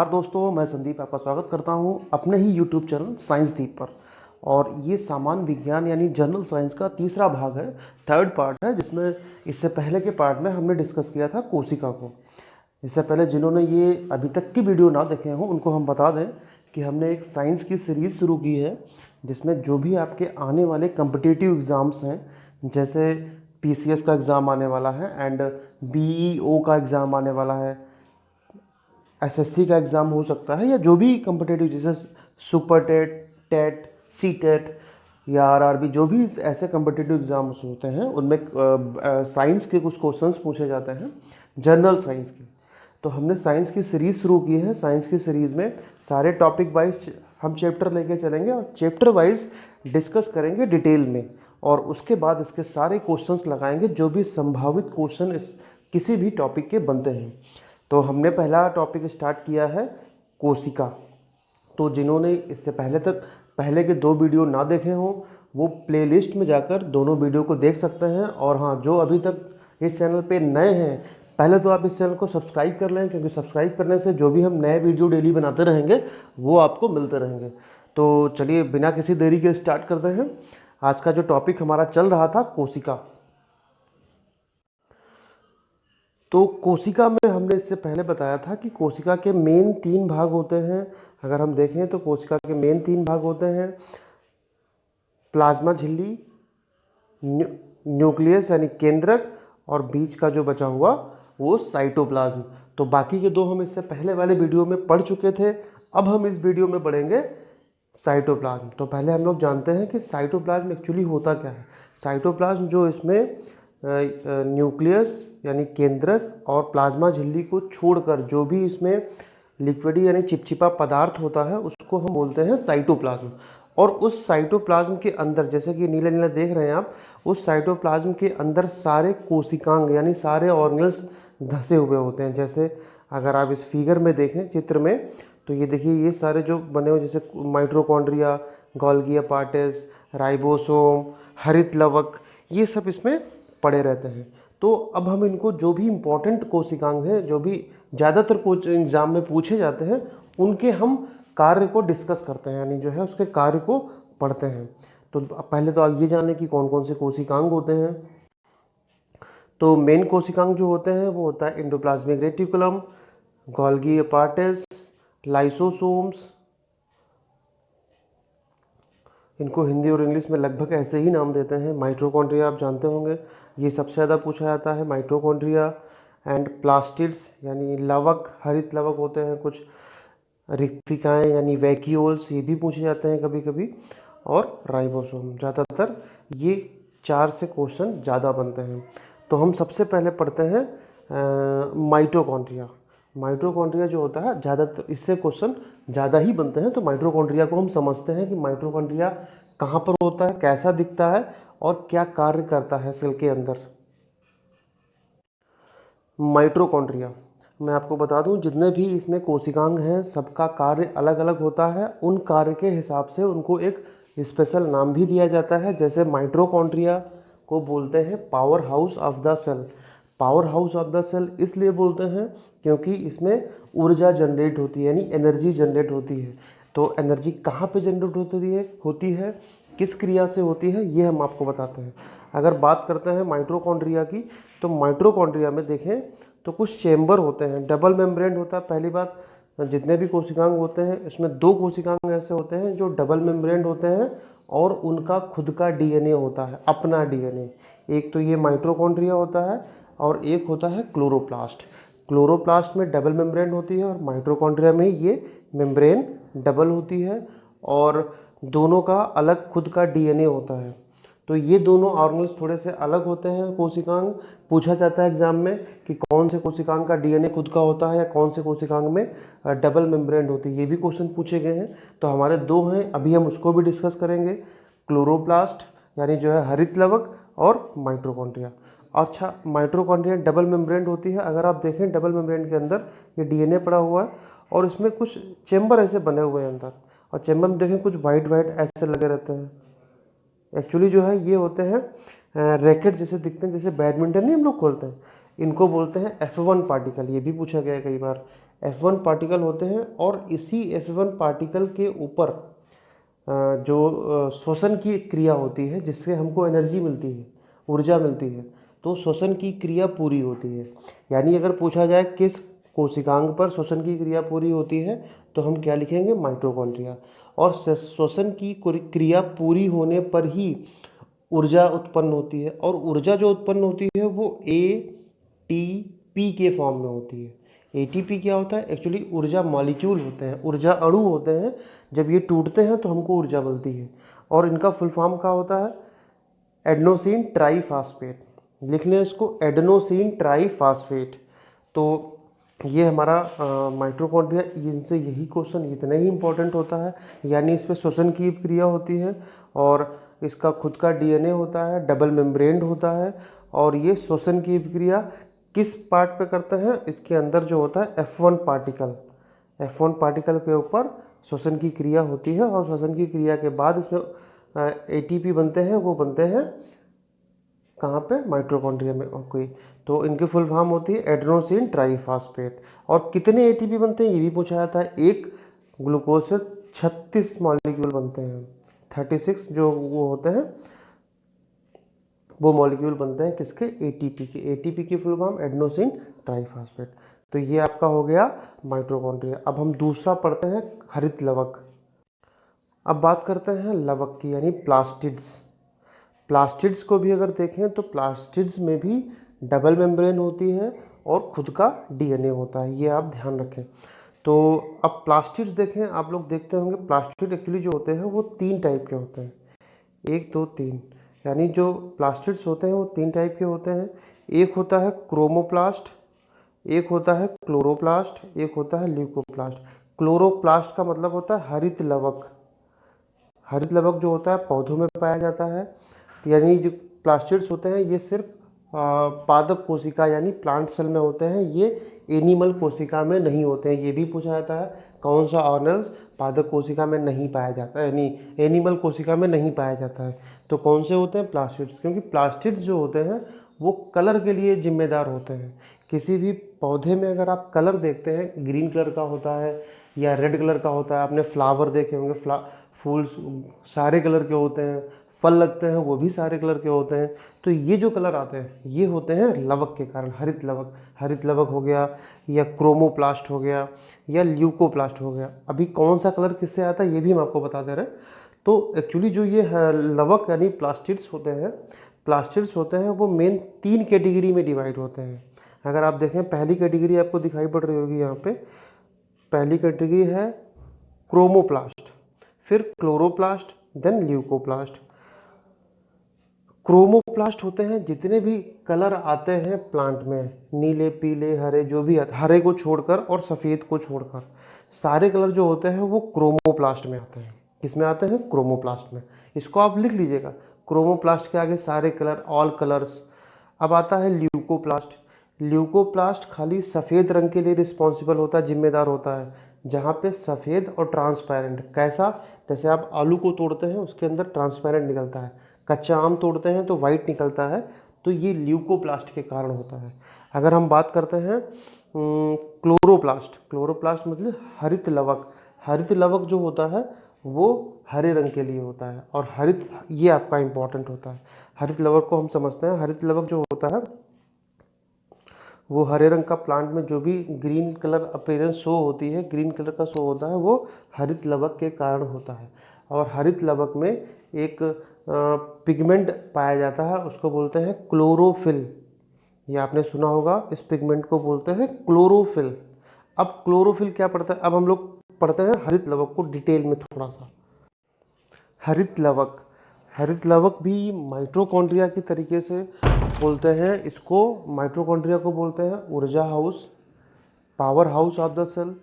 नमस्कार दोस्तों, मैं संदीप आपका स्वागत करता हूं अपने ही यूट्यूब चैनल साइंस दीप पर। और ये सामान्य विज्ञान यानी जनरल साइंस का तीसरा भाग है, थर्ड पार्ट है, जिसमें इससे पहले के पार्ट में हमने डिस्कस किया था कोशिका को। इससे पहले जिन्होंने ये अभी तक की वीडियो ना देखे हों उनको हम बता दें कि हमने एक साइंस की सीरीज़ शुरू की है, जिसमें जो भी आपके आने वाले कम्पिटिटिव एग्ज़ाम्स हैं, जैसे पीसीएस का एग्ज़ाम आने वाला है एंड बीईओ का एग्ज़ाम आने वाला है, एसएससी का एग्ज़ाम हो सकता है, या जो भी कम्पिटेटिव जैसे super TET, TET, C TET या आरआरबी, जो भी ऐसे कम्पिटेटिव एग्ज़ाम्स होते हैं उनमें साइंस के कुछ क्वेश्चंस पूछे जाते हैं, जनरल साइंस के। तो हमने साइंस की सीरीज़ शुरू की है। साइंस की सीरीज़ में सारे टॉपिक वाइज हम चैप्टर लेके चलेंगे और चैप्टर वाइज डिस्कस करेंगे डिटेल में, और उसके बाद इसके सारे क्वेश्चंस लगाएंगे जो भी संभावित क्वेश्चन इस किसी भी टॉपिक के बनते हैं। तो हमने पहला टॉपिक स्टार्ट किया है कोशिका। तो जिन्होंने इससे पहले के 2 वीडियो ना देखे हों वो प्लेलिस्ट में जाकर दोनों वीडियो को देख सकते हैं। और हाँ, जो अभी तक इस चैनल पे नए हैं, पहले तो आप इस चैनल को सब्सक्राइब कर लें, क्योंकि सब्सक्राइब करने से जो भी हम नए वीडियो डेली बनाते रहेंगे वो आपको मिलते रहेंगे। तो चलिए बिना किसी देरी के स्टार्ट करते हैं। आज का जो टॉपिक हमारा चल रहा था कोशिका। तो कोशिका में हमने इससे पहले बताया था कि कोशिका के मेन 3 भाग होते हैं। अगर हम देखें तो कोशिका के मेन 3 भाग होते हैं, प्लाज्मा झिल्ली, न्यूक्लियस यानी केंद्रक, और बीच का जो बचा हुआ वो साइटोप्लाज्म। तो बाकी के 2 हम इससे पहले वाले वीडियो में पढ़ चुके थे। अब हम इस वीडियो में पढ़ेंगे साइटोप्लाज्म। तो पहले हम लोग जानते हैं कि साइटोप्लाज्म एक्चुअली होता क्या है। साइटोप्लाज्म जो इसमें न्यूक्लियस यानी केंद्रक और प्लाज्मा झिल्ली को छोड़कर जो भी इसमें लिक्विडी यानी चिपचिपा पदार्थ होता है उसको हम बोलते हैं साइटोप्लाज्म। और उस साइटोप्लाज्म के अंदर, जैसे कि नीला नीला देख रहे हैं आप, उस साइटोप्लाज्म के अंदर सारे कोशिकांग यानी सारे ऑर्गेनल्स धसे हुए होते हैं। जैसे अगर आप इस फिगर में देखें, चित्र में, तो ये देखिए ये सारे जो बने हुए, जैसे माइटोकॉन्ड्रिया, गोल्गी अपार्टस, राइबोसोम, हरित लवक, ये सब इसमें पड़े रहते हैं। तो अब हम इनको, जो भी इम्पोर्टेंट कोशिकांग हैं, जो भी ज़्यादातर एग्जाम में पूछे जाते हैं, उनके हम कार्य को डिस्कस करते हैं, यानी जो है उसके कार्य को पढ़ते हैं। तो पहले तो आप ये जानें कि कौन कौन से कोशिकांग होते हैं। तो मेन कोशिकांग जो होते हैं वो होता है endoplasmic reticulum, Golgi apparatus, lysosomes. इनको हिंदी और इंग्लिश में लगभग ऐसे ही नाम देते हैं। माइटोकॉन्ड्रिया आप जानते होंगे, ये सबसे ज़्यादा पूछा जाता है, माइटोकॉन्ड्रिया। एंड प्लास्टिड्स यानी लवक, हरित लवक होते हैं कुछ, रिक्तिकाएँ यानी वैक्यूल्स, ये भी पूछे जाते हैं कभी कभी, और राइबोसोम। ज़्यादातर ये 4 से क्वेश्चन ज़्यादा बनते हैं। तो हम सबसे पहले पढ़ते हैं माइटोकॉन्ड्रिया। माइटोकॉन्ड्रिया जो होता है, ज़्यादातर इससे क्वेश्चन ज़्यादा ही बनते हैं। तो माइटोकॉन्ड्रिया को हम समझते हैं कि माइटोकॉन्ड्रिया कहाँ पर होता है, कैसा दिखता है और क्या कार्य करता है सेल के अंदर। माइटोकॉन्ड्रिया, मैं आपको बता दूं, जितने भी इसमें कोशिकांग हैं सबका कार्य अलग अलग होता है। उन कार्य के हिसाब से उनको एक स्पेशल नाम भी दिया जाता है। जैसे माइटोकॉन्ड्रिया को बोलते हैं power house of the cell. Power house of the cell इसलिए बोलते हैं क्योंकि इसमें ऊर्जा जनरेट होती है, यानी एनर्जी जनरेट होती है। तो एनर्जी कहाँ पे जनरेट होती है, किस क्रिया से होती है, ये हम आपको बताते हैं। अगर बात करते हैं माइटोकॉन्ड्रिया की, तो माइटोकॉन्ड्रिया में देखें तो कुछ चेंबर होते हैं, डबल मेम्ब्रेन होता है। पहली बात, जितने भी कोशिकांग होते हैं इसमें 2 कोशिकांग ऐसे होते हैं जो डबल मेम्ब्रेन होते हैं और उनका खुद का डीएनए होता है, अपना डीएनए। एक तो ये माइटोकॉन्ड्रिया होता है और एक होता है क्लोरोप्लास्ट। क्लोरोप्लास्ट में डबल मेम्ब्रेन होती है और माइटोकॉन्ड्रिया में ये मेम्ब्रेन डबल होती है, और दोनों का अलग खुद का डीएनए होता है। तो ये दोनों ऑर्गेनल्स थोड़े से अलग होते हैं कोशिकांग। पूछा जाता है एग्जाम में कि कौन से कोशिकांग का डीएनए खुद का होता है या कौन से कोशिकांग में डबल मेम्ब्रेन होती है, ये भी क्वेश्चन पूछे गए हैं। तो हमारे 2 हैं, अभी हम उसको भी डिस्कस करेंगे, क्लोरोप्लास्ट यानी जो है हरित लवक, और माइटोकॉन्ड्रिया। अच्छा, माइटोकॉन्ड्रिया डबल मेम्ब्रेन होती है। अगर आप देखें डबल मेम्ब्रेन के अंदर ये डीएनए पड़ा हुआ है और इसमें कुछ चेंबर ऐसे बने हुए हैं अंदर, और चेंबर में देखें कुछ वाइट वाइट ऐसे लगे रहते हैं। एक्चुअली जो है ये होते हैं रैकेट जैसे दिखते हैं, जैसे बैडमिंटन नहीं हम लोग खोलते हैं, इनको बोलते हैं F1 पार्टिकल। ये भी पूछा गया है कई बार, F1 पार्टिकल होते हैं और इसी F1 पार्टिकल के ऊपर जो श्वसन की क्रिया होती है जिससे हमको एनर्जी मिलती है, ऊर्जा मिलती है, तो श्वसन की क्रिया पूरी होती है। यानी अगर पूछा जाए किस कोशिकांग पर श्वसन की क्रिया पूरी होती है तो हम क्या लिखेंगे, माइटोकॉन्ड्रिया। और श्वसन की क्रिया पूरी होने पर ही ऊर्जा उत्पन्न होती है, और ऊर्जा जो उत्पन्न होती है वो ATP के फॉर्म में होती है। ATP क्या होता है, एक्चुअली ऊर्जा मॉलिक्यूल होते हैं, ऊर्जा अणु होते हैं। जब ये टूटते हैं तो हमको ऊर्जा मिलती है, और इनका फुल फॉर्म क्या होता है, एडेनोसिन ट्राईफॉस्फेट। लिख लें इसको, एडेनोसिन ट्राईफॉस्फेट। तो ये हमारा माइटोकॉन्ड्रिया, इनसे यही क्वेश्चन इतना ही इम्पोर्टेंट होता है। यानी इस पर श्वसन की क्रिया होती है और इसका खुद का DNA होता है, डबल मेम्ब्रेन होता है। और ये श्वसन की क्रिया किस पार्ट पे करते हैं, इसके अंदर जो होता है F1 पार्टिकल, F1 पार्टिकल के ऊपर श्वसन की क्रिया होती है। और श्वसन की क्रिया के बाद इसमें ATP बनते हैं, वो बनते हैं कहाँ पे, माइटोकॉन्ड्रिया में। ओके, तो इनकी फुल फॉर्म होती है एडेनोसिन ट्राईफॉस्फेट। और कितने ATP बनते हैं ये भी पूछा जाता है। एक ग्लूकोज से 36 मॉलिक्यूल बनते हैं, 36 जो वो होते हैं वो मॉलिक्यूल बनते हैं किसके, ATP के। ATP की फुल फॉर्म एडेनोसिन ट्राईफॉस्फेट। तो ये आपका हो गया माइटोकॉन्ड्रिया। अब हम दूसरा पढ़ते हैं, हरित लवक। अब बात करते हैं लवक की, यानी प्लास्टिड्स। प्लास्टिड्स को भी अगर देखें तो प्लास्टिड्स में भी डबल मेम्ब्रेन होती है और खुद का DNA होता है, ये आप ध्यान रखें। तो अब प्लास्टिड्स देखें, आप लोग देखते होंगे प्लास्टिड एक्चुअली जो होते हैं वो 3 टाइप के होते हैं, 1 2 3। यानी जो प्लास्टिड्स होते हैं वो 3 टाइप के होते हैं। एक होता है क्रोमोप्लास्ट, एक होता है क्लोरोप्लास्ट, एक होता है ल्यूकोप्लास्ट। क्लोरोप्लास्ट का मतलब होता है हरित लवक। हरित लवक जो होता है पौधों में पाया जाता है। यानी जो प्लास्टिड्स होते हैं ये सिर्फ पादप कोशिका यानी प्लांट सेल में होते हैं, ये एनिमल कोशिका में नहीं होते हैं। ये भी पूछा जाता है कौन सा ऑर्गेनल पादप कोशिका में नहीं पाया जाता है, यानी एनिमल कोशिका में नहीं पाया जाता है। तो कौन से होते हैं, प्लास्टिड्स। क्योंकि प्लास्टिड्स जो होते हैं वो कलर के लिए जिम्मेदार होते हैं। किसी भी पौधे में अगर आप कलर देखते हैं, ग्रीन कलर का होता है या रेड कलर का होता है। आपने फ्लावर देखे होंगे, फूल सारे कलर के होते हैं, फल लगते हैं वो भी सारे कलर के होते हैं। तो ये जो कलर आते हैं ये होते हैं लवक के कारण, हरित लवक। हरित लवक हो गया या क्रोमोप्लास्ट हो गया या ल्यूकोप्लास्ट हो गया। अभी कौन सा कलर किससे आता है ये भी हम आपको बता दे रहे हैं। तो एक्चुअली जो ये लवक यानी प्लास्टिड्स होते हैं वो मेन 3 कैटेगरी में डिवाइड होते हैं। अगर आप देखें पहली कैटेगरी आपको दिखाई पड़ रही होगी यहाँ पे, पहली कैटेगरी है क्रोमोप्लास्ट, फिर क्लोरोप्लास्ट, देन ल्यूकोप्लास्ट। क्रोमोप्लास्ट होते हैं जितने भी कलर आते हैं प्लांट में, नीले पीले हरे जो भी आते, हरे को छोड़कर और सफ़ेद को छोड़कर सारे कलर जो होते हैं वो क्रोमोप्लास्ट में आते हैं। किस में आते हैं, क्रोमोप्लास्ट में। इसको आप लिख लीजिएगा, क्रोमोप्लास्ट के आगे सारे कलर, ऑल कलर्स। अब आता है ल्यूकोप्लास्ट। ल्यूकोप्लास्ट खाली सफ़ेद रंग के लिए रिस्पॉन्सिबल होता है, जिम्मेदार होता है, जहाँ पे सफ़ेद और ट्रांसपेरेंट। कैसा, जैसे आप आलू को तोड़ते हैं उसके अंदर ट्रांसपेरेंट निकलता है, कच्चा आम तोड़ते हैं तो वाइट निकलता है, तो ये ल्यूकोप्लास्ट के कारण होता है। अगर हम बात करते हैं क्लोरोप्लास्ट, क्लोरोप्लास्ट मतलब हरित लवक। हरित लवक जो होता है वो हरे रंग के लिए होता है, और हरित ये आपका इम्पॉर्टेंट होता है। हरित लवक को हम समझते हैं, हरित लवक जो होता है वो हरे रंग का, प्लांट में जो भी ग्रीन कलर अपीयरेंस शो होती है, ग्रीन कलर का शो होता है, वो हरित लवक के कारण होता है। और हरित लवक में एक पिगमेंट पाया जाता है, उसको बोलते हैं क्लोरोफिल। ये आपने सुना होगा, इस पिगमेंट को बोलते हैं क्लोरोफिल। अब क्लोरोफिल क्या पढ़ता है, अब हम लोग पढ़ते हैं हरित लवक को डिटेल में थोड़ा सा। हरित लवक, हरित लवक भी माइटोकॉन्ड्रिया की तरीके से बोलते हैं इसको। माइटोकॉन्ड्रिया को बोलते हैं ऊर्जा house, power house of the cell.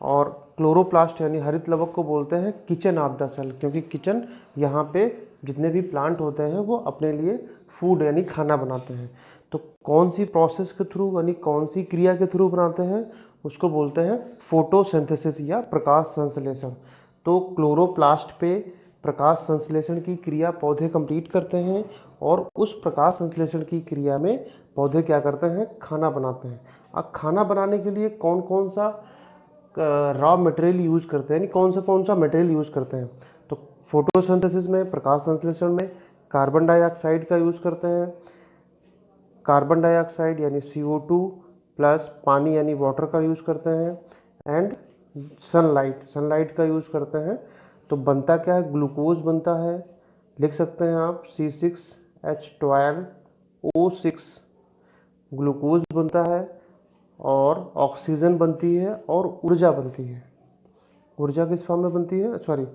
और क्लोरोप्लास्ट यानी हरित लवक को बोलते हैं किचन ऑफ द सेल, क्योंकि किचन यहाँ पे जितने भी प्लांट होते हैं वो अपने लिए फूड यानी खाना बनाते हैं। तो कौन सी प्रोसेस के थ्रू यानी कौन सी क्रिया के थ्रू बनाते हैं, उसको बोलते हैं फोटोसिंथेसिस या प्रकाश संश्लेषण। तो क्लोरोप्लास्ट पे प्रकाश संश्लेषण की क्रिया पौधे कंप्लीट करते हैं, और उस प्रकाश संश्लेषण की क्रिया में पौधे क्या करते हैं, खाना बनाते हैं। अब खाना बनाने के लिए कौन कौन सा रॉ मटेरियल यूज़ करते हैं, यानी कौन सा मटेरियल यूज़ करते हैं। तो फोटोसिंथेसिस में, प्रकाश संश्लेषण में कार्बन डाइऑक्साइड का यूज़ करते हैं। कार्बन डाइऑक्साइड यानी CO2 प्लस पानी यानी वाटर का यूज़ करते हैं, एंड सनलाइट का यूज़ करते हैं। तो बनता क्या है, ग्लूकोज बनता है, लिख सकते हैं आप C6H12O6 ग्लूकोज बनता है, और ऑक्सीजन बनती है, और ऊर्जा बनती है। ऊर्जा किस फॉर्म में बनती है, सॉरी,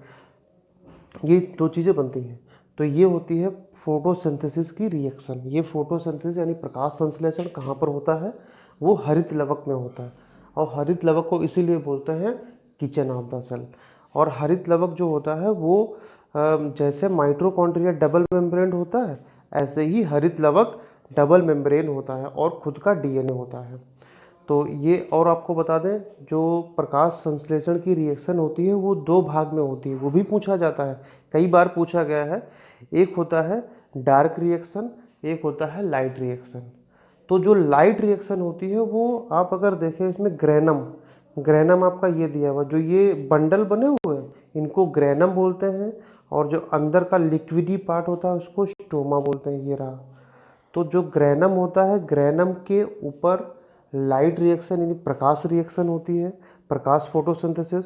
ये दो चीज़ें बनती हैं। तो ये होती है फोटोसिंथेसिस की रिएक्शन। ये फोटोसिंथेसिस यानी प्रकाश संश्लेषण कहाँ पर होता है, वो हरित लवक में होता है। और हरित लवक को इसीलिए बोलते हैं किचन ऑफ द सेल। और हरित लवक जो होता है वो जैसे माइटोकॉन्ड्रिया डबल मेम्ब्रेन होता है, ऐसे ही हरित लवक डबल मेम्ब्रेन होता है और खुद का DNA होता है। तो ये, और आपको बता दें, जो प्रकाश संश्लेषण की रिएक्शन होती है वो दो भाग में होती है, वो भी पूछा जाता है, कई बार पूछा गया है। एक होता है डार्क रिएक्शन, एक होता है लाइट रिएक्शन। तो जो लाइट रिएक्शन होती है वो आप अगर देखें, इसमें ग्रेनम आपका ये दिया हुआ, जो ये बंडल बने हुए हैं इनको ग्रेनम बोलते हैं, और जो अंदर का लिक्विडी पार्ट होता है उसको स्टोमा बोलते हैं, ये रहा। तो जो ग्रेनम होता है, ग्रेनम के ऊपर लाइट रिएक्शन यानी प्रकाश रिएक्शन होती है, प्रकाश फोटोसिंथेसिस।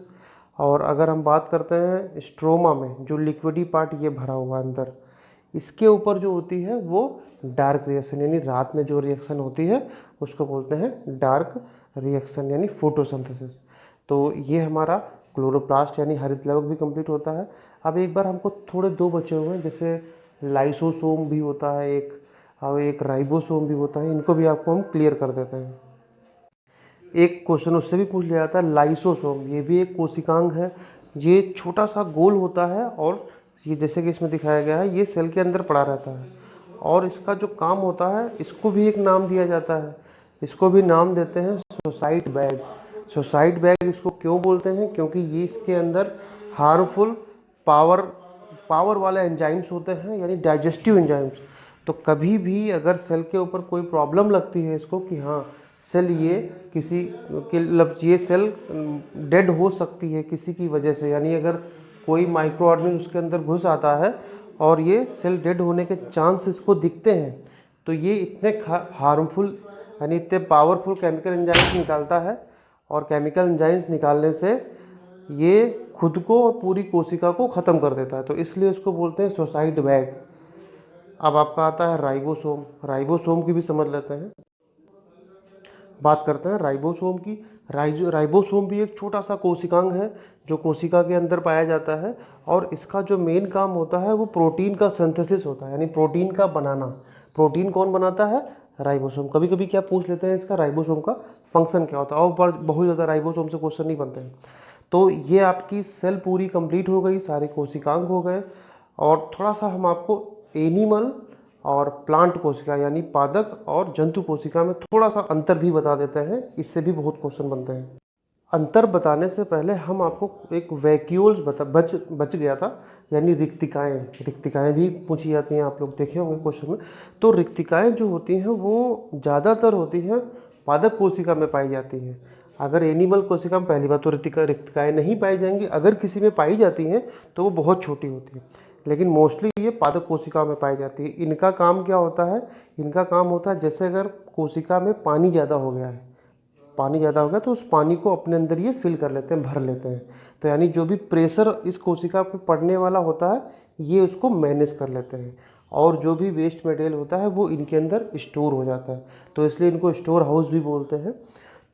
और अगर हम बात करते हैं स्ट्रोमा में, जो लिक्विडी पार्ट ये भरा हुआ अंदर, इसके ऊपर जो होती है वो डार्क रिएक्शन यानी रात में जो रिएक्शन होती है उसको बोलते हैं डार्क रिएक्शन यानी फोटोसिंथेसिस। तो ये हमारा क्लोरोप्लास्ट यानी हरित लवक भी कंप्लीट होता है। अब एक बार हमको थोड़े दो बचे हुए हैं, जैसे लाइसोसोम भी होता है एक, और एक राइबोसोम भी होता है, इनको भी आपको हम क्लियर कर देते हैं। एक क्वेश्चन उससे भी पूछ लिया जाता है, लाइसोसोम, ये भी एक कोशिकांग है। ये छोटा सा गोल होता है, और ये जैसे कि इसमें दिखाया गया है, ये सेल के अंदर पड़ा रहता है, और इसका जो काम होता है, इसको भी एक नाम दिया जाता है। इसको भी नाम देते हैं सोसाइट बैग। सोसाइट बैग इसको क्यों बोलते हैं, क्योंकि ये इसके अंदर हार्मफुल पावर वाले एंजाइम्स होते हैं, यानी डाइजेस्टिव एंजाइम्स। तो कभी भी अगर सेल के ऊपर कोई प्रॉब्लम लगती है इसको कि हाँ सेल ये किसी के ये सेल डेड हो सकती है किसी की वजह से, यानी अगर कोई माइक्रो ऑर्गेनिज्म उसके अंदर घुस आता है और ये सेल डेड होने के चांस इसको दिखते हैं, तो ये इतने हार्मफुल यानी इतने पावरफुल केमिकल एंजाइम्स निकालता है, और केमिकल एंजाइम्स निकालने से ये खुद को और पूरी कोशिका को ख़त्म कर देता है। तो इसलिए इसको बोलते हैं सुसाइड बैग। अब आपका आता है राइबोसोम। राइबोसोम की भी समझ लेते हैं, बात करते हैं राइबोसोम की। राइबोसोम भी एक छोटा सा कोशिकांग है जो कोशिका के अंदर पाया जाता है, और इसका जो मेन काम होता है वो प्रोटीन का सिंथेसिस होता है, यानी प्रोटीन का बनाना। प्रोटीन कौन बनाता है, राइबोसोम। कभी कभी क्या पूछ लेते हैं इसका, राइबोसोम का फंक्शन क्या होता है, और पर बहुत ज़्यादा राइबोसोम से क्वेश्चन नहीं बनते हैं। तो ये आपकी सेल पूरी कंप्लीट हो गई, सारे कोशिकांग हो गए। और थोड़ा सा हम आपको एनिमल और प्लांट कोशिका यानी पादप और जंतु कोशिका में थोड़ा सा अंतर भी बता देते हैं, इससे भी बहुत क्वेश्चन बनते हैं। अंतर बताने से पहले हम आपको एक वैक्यूल्स बच गया था, यानी रिक्तिकाएं भी पूछी जाती हैं, आप लोग देखे होंगे क्वेश्चन में। तो रिक्तिकाएं जो होती हैं वो ज़्यादातर होती हैं पादप कोशिका में पाई जाती हैं। अगर एनिमल कोशिका में पहली बात तो रिक्तिकाएं नहीं पाई जाएंगी, अगर किसी में पाई जाती हैं तो वो बहुत छोटी होती है, लेकिन मोस्टली ये पादप कोशिका में पाई जाती है। इनका काम क्या होता है, इनका काम होता है जैसे अगर कोशिका में पानी ज़्यादा हो गया है, तो उस पानी को अपने अंदर ये फिल कर लेते हैं, भर लेते हैं। तो यानी जो भी प्रेशर इस कोशिका पे पड़ने वाला होता है ये उसको मैनेज कर लेते हैं, और जो भी वेस्ट मटेरियल होता है वो इनके अंदर स्टोर हो जाता है, तो इसलिए इनको स्टोर हाउस भी बोलते हैं।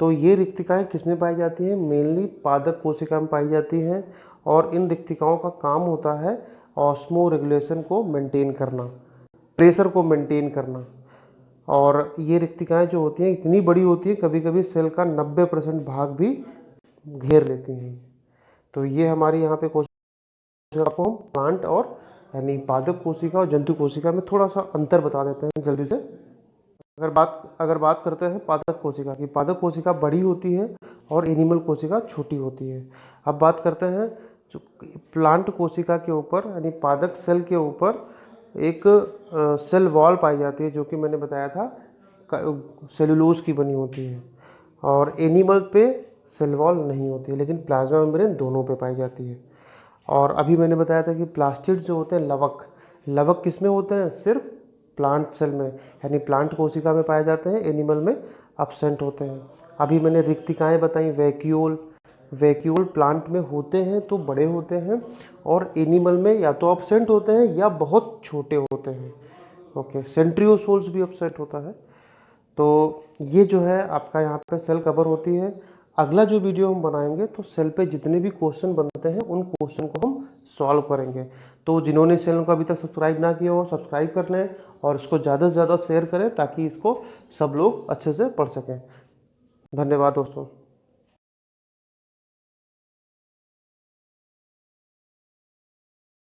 तो ये रिक्तिकाएँ किस में पाई जाती हैं, मेनली पादप कोशिका में पाई जाती हैं, और इन रिक्तिकाओं का काम होता है ऑस्मो रेगुलेशन को मेंटेन करना, प्रेशर को मेंटेन करना। और ये रिक्तिकाएँ जो होती हैं इतनी बड़ी होती है, कभी कभी सेल का 90% भाग भी घेर लेती हैं। तो ये हमारी यहाँ पे कोशिका को हम प्लांट और यानी पादप कोशिका और जंतु कोशिका में थोड़ा सा अंतर बता देते हैं जल्दी से। अगर बात करते हैं पादप कोशिका की, पादप कोशिका बड़ी होती है और एनिमल कोशिका छोटी होती है। अब बात करते हैं जो प्लांट कोशिका के ऊपर यानी पादप सेल के ऊपर एक सेल वॉल पाई जाती है, जो कि मैंने बताया था सेलुलोज की बनी होती है। और एनिमल पे सेल वॉल नहीं होती है, लेकिन प्लाज्मा मेम्ब्रेन दोनों पे पाई जाती है। और अभी मैंने बताया था कि प्लास्टिड्स जो होते हैं, लवक, लवक किस में होते हैं? सिर्फ प्लांट सेल में, यानी प्लांट कोशिका में पाए जाते हैं, एनिमल में अब्सेंट होते हैं। अभी मैंने रिक्तिकाएँ बताई, वैक्यूल, वैक्यूल प्लांट में होते हैं तो बड़े होते हैं, और एनिमल में या तो अब्सेंट होते हैं या बहुत छोटे होते हैं। ओके, सेंट्रियोसोल्स भी अब्सेंट होता है। तो ये जो है आपका यहाँ पे सेल कवर होती है। अगला जो वीडियो हम बनाएंगे तो सेल पे जितने भी क्वेश्चन बनते हैं उन क्वेश्चन को हम सॉल्व करेंगे। तो जिन्होंने चैनल को अभी तक सब्सक्राइब ना किया हो, सब्सक्राइब कर लें और इसको ज़्यादा से ज़्यादा शेयर करें ताकि इसको सब लोग अच्छे से पढ़ सकें। धन्यवाद दोस्तों।